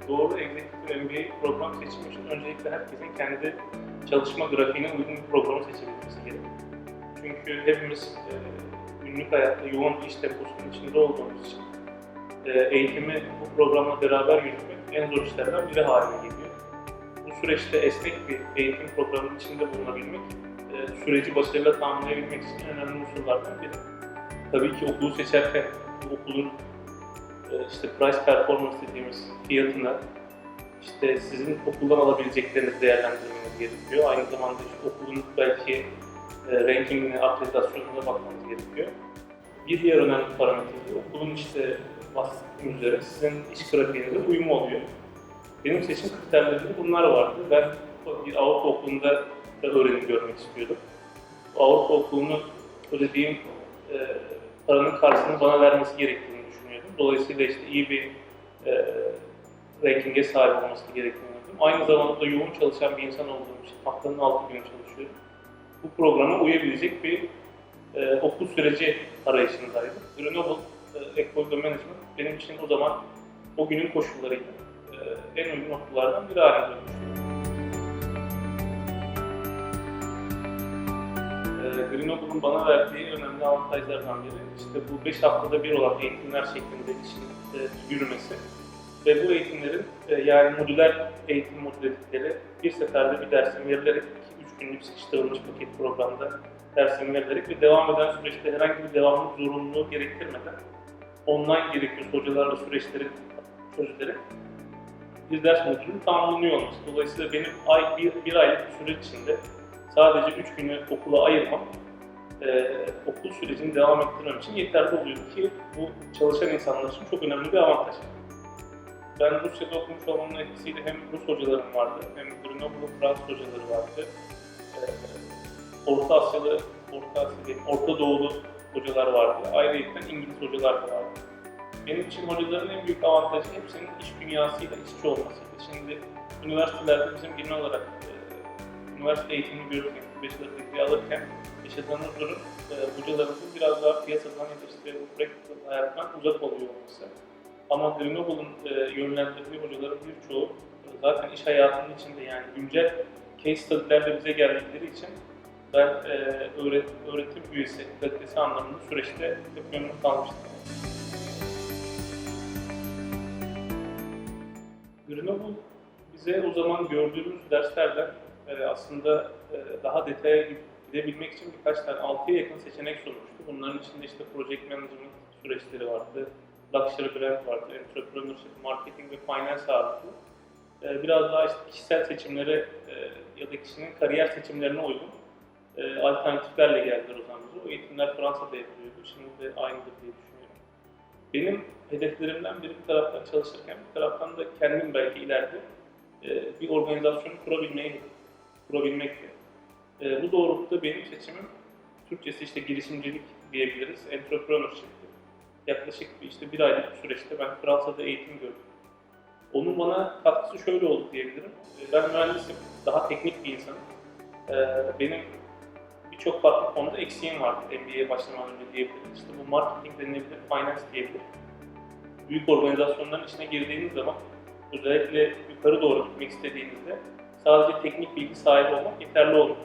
Doğru Executive MBA program seçimi için öncelikle herkesin kendi çalışma grafiğine uygun bir programı seçebilmesi gerekiyor. Çünkü hepimiz günlük hayatta yoğun iş temposunun içinde olduğumuz için eğitimi bu programla beraber yürütmek en zor işlerden biri haline geliyor. Bu süreçte esnek bir eğitim programının içinde bulunabilmek, süreci başarıyla tamamlayabilmek için önemli unsurlardan biri. Tabii ki okulu seçerken bu okulun işte price performance dediğimiz fiyatına, işte sizin okuldan alabileceklerinizi değerlendirmeniz gerekiyor. Aynı zamanda işte okulun belki rankingine, akreditasyonuna bakmanız gerekiyor. Bir diğer önemli parametre de okulun işte bahsettiğim üzere sizin iş grafiğinize uyumu oluyor. Benim seçim kriterlerimde bunlar vardı. Ben bir Avrupa okulunda da öğrenim görmek istiyordum. Bu Avrupa okulunu ödediğim paranın karşılığını bana vermesi gerektiğini düşünüyordum. Dolayısıyla işte iyi bir ranking'e sahip olması gerektiğini düşünüyordum. Aynı zamanda da yoğun çalışan bir insan olduğum için haftanın 6 günü çalışıyorum. Bu programa uyabilecek bir okul süreci arayışındaydım. Grenoble École de Management benim için o zaman o günün koşullarıyla en uygun okullardan biri haline dönmüştü. Grenoble'un bana verdiği önemli avantajlardan biri işte bu 5 haftada bir olan eğitimler şeklinde işin yürümesi ve bu eğitimlerin yani modüler eğitim modülü dedikleri bir seferde bir dersin verilerek 2-3 günlük sıkıştırılmış paket programda dersin verilerek ve devam eden süreçte herhangi bir devamlılık zorunluluğu gerektirmeden online gerekiyorsa hocalarla süreçlerin çözülerek bir ders modülünün tamamlanıyor olması. Dolayısıyla benim bir aylık bir süreç içinde sadece 3 günü okula ayırmam, okul sürecini devam ettirmem için yeterli oluyor ki bu çalışan insanlar için çok önemli bir avantaj. Ben Rusya'da okumuş olmamın etkisiyle hem Rus hocalarım vardı, hem Grenoble Fransız hocaları vardı. Orta Asyalı, Orta Doğulu hocalar vardı. Ayrıca İngiliz hocalar da vardı. Benim için hocaların en büyük avantajı hepsinin iş dünyasıyla işçi olmasıydı. Şimdi üniversitelerde bizim genel olarak üniversite eğitimini görürken, bachelor degree alırken yaşadığımız durum hocalarımızın biraz daha piyasadan ya da işte bu practical hayattan uzak oluyor olması. Ama Grenoble'un yönlendirdiği hocaların birçoğu zaten iş hayatının içinde yani güncel case study'lerle bize geldikleri için ben öğretim üyesi, kalitesi anlamında süreçte hep memnun kalmıştım. Grenoble bize o zaman gördüğümüz derslerden aslında daha detaya gidebilmek için birkaç tane 6'ya yakın seçenek sunmuştu. Bunların içinde işte project management süreçleri vardı, luxury brand vardı, entrepreneurship, marketing ve finance ağırlıklı. Biraz daha işte kişisel seçimlere ya da kişinin kariyer seçimlerine uygun alternatiflerle geldiler o zaman bize. O eğitimler Fransa'da yapılıyordu, şimdi de aynıdır diye düşünüyorum. Benim hedeflerimden biri bir taraftan çalışırken bir taraftan da kendim belki ileride bir organizasyonu kurabilmekti. Bu doğrultuda benim seçimim Türkçesi işte girişimcilik diyebiliriz, entrepreneurship'ti. Yaklaşık işte bir aylık bir süreçte ben Fransa'da eğitim gördüm. Onun bana katkısı şöyle oldu diyebilirim. Ben mühendisim, daha teknik bir insanım. Benim birçok farklı konuda eksiğim vardı MBA'ye başlamadan önce diyebiliriz. İşte bu marketing denilebilir, finance diyebilir. Büyük organizasyonların içine girdiğiniz zaman özellikle yukarı doğru gitmek istediğinizde sadece teknik bilgi sahibi olmak yeterli olur.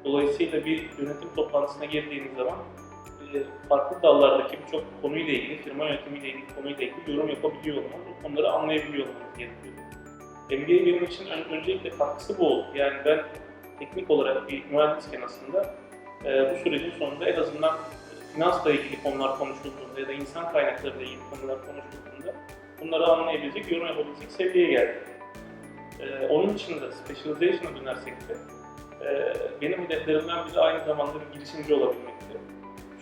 Dolayısıyla bir yönetim toplantısına girdiğiniz zaman farklı dallardaki birçok konuyla ilgili, firma yönetimiyle ilgili konuyla ilgili yorum yapabiliyor olmanız, o konuları anlayabiliyor olmanız gerekiyor. MBA benim için öncelikle katkısı bu oldu. Yani ben teknik olarak bir mühendisken aslında bu sürecin sonunda en azından finansla ilgili konular konuşulduğunda ya da insan kaynaklarıyla ilgili konular konuşulduğunda bunları anlayabilecek, yorum yapabilecek seviyeye geldim. Onun dışında specialization'a dönersek de benim hedeflerimden biri aynı zamanda bir girişimci olabilmekti.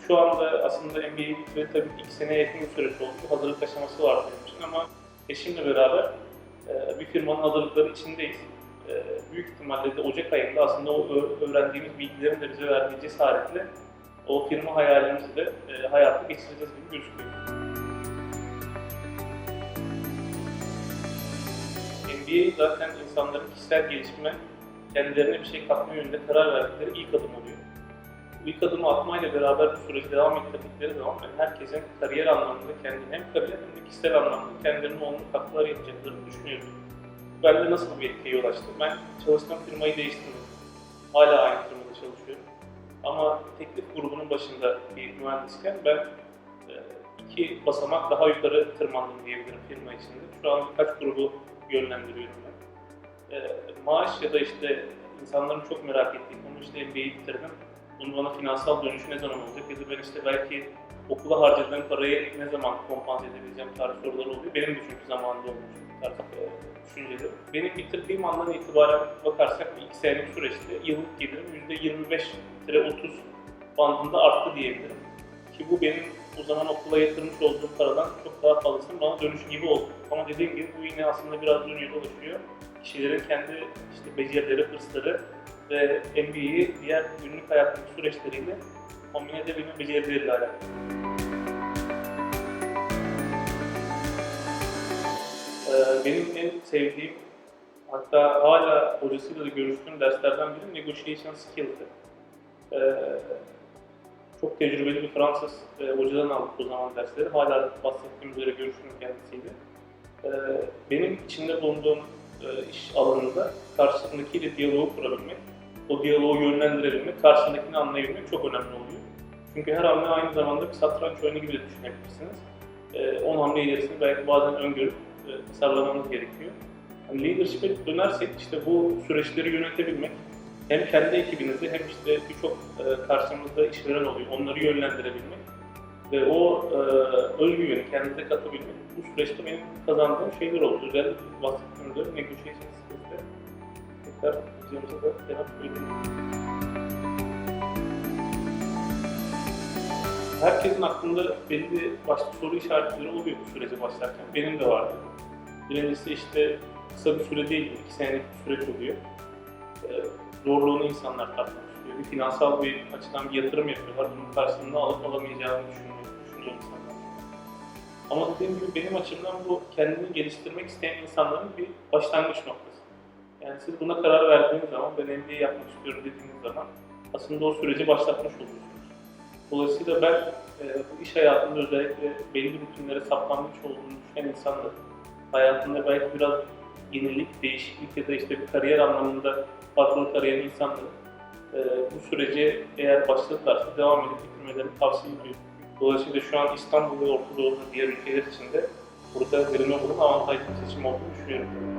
Şu anda aslında MBA'yi bitireli tabii 2 seneye yakın bir süreç oldu. Bir hazırlık aşaması var benim için ama eşimle beraber bir firmanın hazırlıkları içindeyiz. Büyük ihtimalle de Ocak ayında aslında o öğrendiğimiz bilgilerin de bize verdiği cesaretle o firma hayalimizi de hayata geçireceğiz gibi gözüküyor. MBA zaten insanların kişisel gelişime, kendilerine bir şey katma yönünde karar verdikleri ilk adım oluyor. bu ilk adımı atmayla beraber bu süreci devam ettirdikleri zaman ben herkesin kariyer anlamında kendine hem kariyer hem de kişisel anlamda kendilerine olumlu katkılar yapacaklarını düşünüyorum. Bende nasıl bir etkiye yol açtı? Ben çalıştığım firmayı değiştirmedim. Hala aynı firmada çalışıyorum. Ama teklif grubunun başında bir mühendisken ben iki basamak daha yukarı tırmandım diyebilirim firma içinde. Şu an birkaç grubu yönlendiriyorum ben. Maaş ya da işte insanların çok merak ettiği konu işte MBA'yi bitirdim. Bunun bana finansal dönüşü ne zaman olacak ya da ben işte belki okula harcadığım parayı ne zaman kompanse edebileceğim tarzı sorular oluyor. Benim de çünkü zamanında olmuş bu tarz düşünceleri. Benim bitirdiğim andan itibaren bakarsak bir 2 senelik süreçte yıllık gelirim %25-30 bandında arttı diyebilirim. Ki bu benim o zaman okula yatırmış olduğum paradan çok daha fazlasının bana dönüşü gibi oldu. Ama dediğim gibi bu yine aslında biraz dönüyor dolaşıyor. Kişilerin kendi işte becerileri, hırsları ve MBA'yi diğer günlük hayattaki süreçleriyle kombine edebilme becerileriyle alakalı. Benim en sevdiğim, hatta hala hocasıyla da görüştüğüm derslerden biri Negotiation Skills'di. Çok tecrübeli bir Fransız hocadan aldık o zaman dersleri. Hala bahsettiğim üzere görüştüğüm kendisiyle. Benim içinde bulunduğum iş alanında karşısındakiyle diyaloğu kurabilmek, o diyaloğu yönlendirebilmek, karşısındakini anlayabilmek çok önemli oluyor. Çünkü her hamle aynı zamanda bir satranç oyunu gibi de düşünebilirsiniz. 10 hamle ilerisini belki bazen öngörüp tasarlamanız gerekiyor. Yani leadership'e dönersek işte bu süreçleri yönetebilmek, hem kendi ekibinizi hem işte birçok karşımızda işveren oluyor, onları yönlendirebilmek ve o özgüveni kendinize katabilmek bu süreçte benim kazandığım şeyler oldu. Özellikle bahsettiğim üzere negotiation skills'te tekrar videomuza da devam edelim. Herkesin aklında belli başlı soru işaretleri oluyor bu sürece başlarken. Benim de vardı. Birincisi işte kısa bir süre değil, 2 senelik bir süreç oluyor. Zorluğunu insanlar tatmak istiyor. Bir finansal bir açıdan bir yatırım yapıyorlar. Bunun karşılığında alıp alamayacağını düşünüyor insanlar. Ama dediğim gibi benim açımdan bu kendini geliştirmek isteyen insanların bir başlangıç noktası. Yani siz buna karar verdiğiniz zaman, ben MBA yapmak istiyorum dediğiniz zaman aslında o süreci başlatmış oluyorsunuz. Dolayısıyla ben bu iş hayatında özellikle belli rutinlere saplanmış olduğunu düşünen insanların hayatında belki biraz yenilik, değişiklik ya da işte bir kariyer anlamında farklı kariyer insanları bu süreci eğer başladılarsa devam edip bitirmelerini tavsiye ediyorum. Dolayısıyla şu an İstanbul ve Orta Doğu'nun diğer ülkeler için de burada verimli olan avantajlı bir seçim olduğunu düşünüyorum.